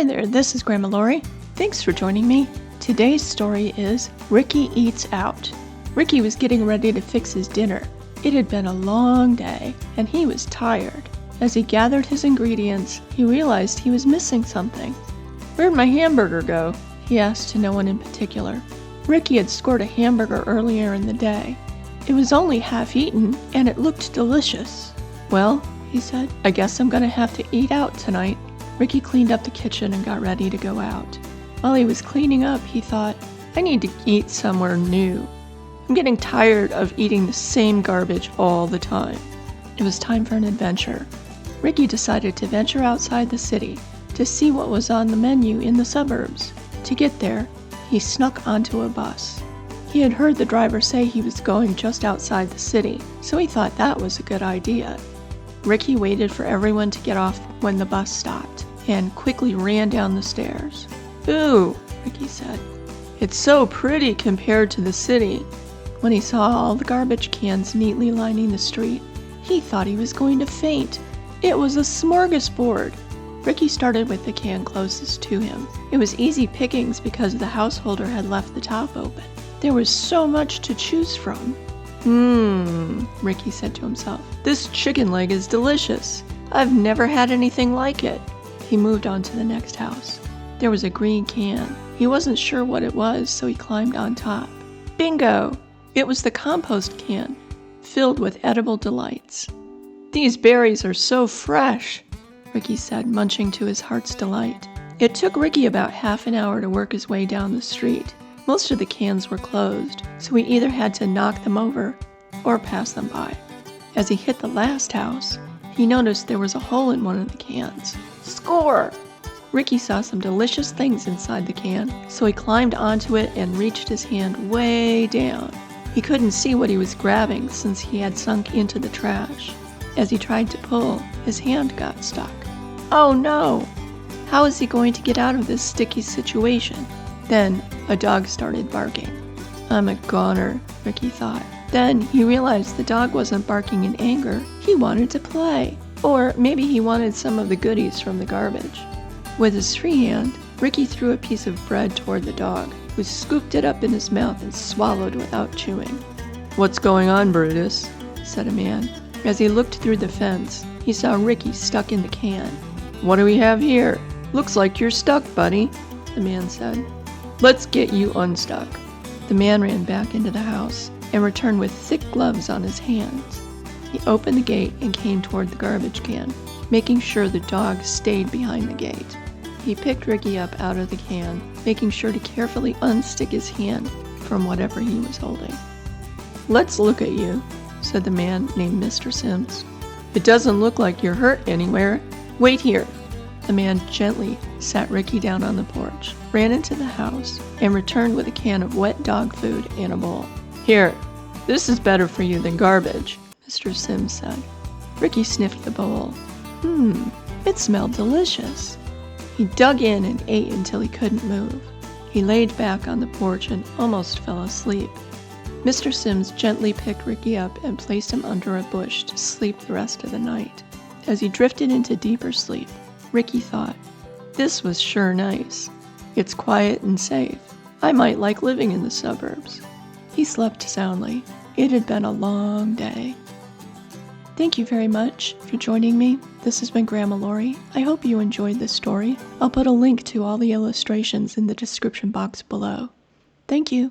Hi there, this is Grandma Laurie. Thanks for joining me. Today's story is Ricky Eats Out. Ricky was getting ready to fix his dinner. It had been a long day, and he was tired. As he gathered his ingredients, he realized he was missing something. "Where'd my hamburger go?" he asked to no one in particular. Ricky had scored a hamburger earlier in the day. It was only half eaten, and it looked delicious. "Well," he said, "I guess I'm gonna have to eat out tonight." Ricky cleaned up the kitchen and got ready to go out. While he was cleaning up, he thought, "I need to eat somewhere new. I'm getting tired of eating the same garbage all the time." It was time for an adventure. Ricky decided to venture outside the city to see what was on the menu in the suburbs. To get there, he snuck onto a bus. He had heard the driver say he was going just outside the city, so he thought that was a good idea. Ricky waited for everyone to get off when the bus stopped and quickly ran down the stairs. "Ooh," Ricky said, "it's so pretty compared to the city." When he saw all the garbage cans neatly lining the street, he thought he was going to faint. It was a smorgasbord. Ricky started with the can closest to him. It was easy pickings because the householder had left the top open. There was so much to choose from. Ricky said to himself, "this chicken leg is delicious. I've never had anything like it." He moved on to the next house. There was a green can. He wasn't sure what it was, so he climbed on top. Bingo! It was the compost can, filled with edible delights. "These berries are so fresh," Ricky said, munching to his heart's delight. It took Ricky about half an hour to work his way down the street. Most of the cans were closed, so he either had to knock them over or pass them by. As he hit the last house, he noticed there was a hole in one of the cans. Score! Ricky saw some delicious things inside the can, so he climbed onto it and reached his hand way down. He couldn't see what he was grabbing since he had sunk into the trash. As he tried to pull, his hand got stuck. Oh no! How is he going to get out of this sticky situation? Then a dog started barking. "I'm a goner," Ricky thought. Then he realized the dog wasn't barking in anger. He wanted to play. Or maybe he wanted some of the goodies from the garbage. With his free hand, Ricky threw a piece of bread toward the dog, who scooped it up in his mouth and swallowed without chewing. "What's going on, Brutus?" said a man. As he looked through the fence, he saw Ricky stuck in the can. "What do we have here? Looks like you're stuck, buddy," the man said. "Let's get you unstuck." The man ran back into the house and returned with thick gloves on his hands. He opened the gate and came toward the garbage can, making sure the dog stayed behind the gate. He picked Ricky up out of the can, making sure to carefully unstick his hand from whatever he was holding. "Let's look at you," said the man named Mr. Sims. "It doesn't look like you're hurt anywhere. Wait here." The man gently sat Ricky down on the porch, ran into the house, and returned with a can of wet dog food and a bowl. "Here, this is better for you than garbage," Mr. Sims said. Ricky sniffed the bowl. It smelled delicious. He dug in and ate until he couldn't move. He laid back on the porch and almost fell asleep. Mr. Sims gently picked Ricky up and placed him under a bush to sleep the rest of the night. As he drifted into deeper sleep, Ricky thought, "This was sure nice. It's quiet and safe. I might like living in the suburbs." He slept soundly. It had been a long day. Thank you very much for joining me. This has been Grandma Laurie. I hope you enjoyed this story. I'll put a link to all the illustrations in the description box below. Thank you.